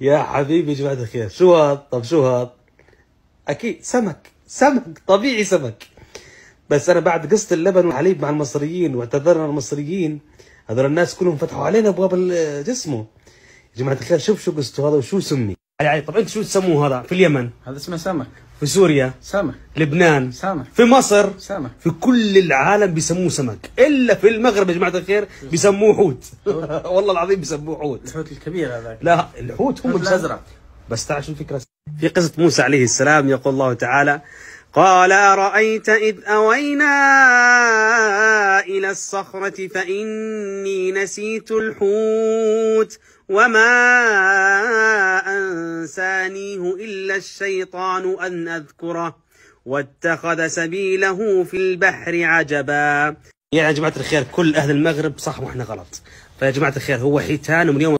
يا حبيبي يا جماعة الخير، شو هاد؟ طب شو هاد؟ أكيد سمك، سمك طبيعي سمك. بس أنا بعد قصة اللبن والحليب مع المصريين واعتذرنا المصريين، هذول الناس كلهم فتحوا علينا أبواب جسمه. يا جماعة الخير شوف شو قصته هذا وشو سمي. طب أنت شو تسموه هذا؟ في اليمن هذا اسمه سمك، في سوريا سمك، لبنان سمك، في مصر سمك، في كل العالم بيسموه سمك، الا في المغرب يا جماعه الخير بيسموه حوت. والله العظيم بيسموه حوت. الحوت الكبير هذاك. لا الحوت هم الازرق. بس تعال شو الفكره. في قصه موسى عليه السلام يقول الله تعالى: قال أرأيت إذ أوينا إلى الصخرة فإني نسيت الحوت وما أنسانيه إلا الشيطان أن أذكره واتخذ سبيله في البحر عجبا. يا جماعة الخير كل أهل المغرب صح وإحنا غلط. فيا جماعة الخير هو حيتان ومن يوم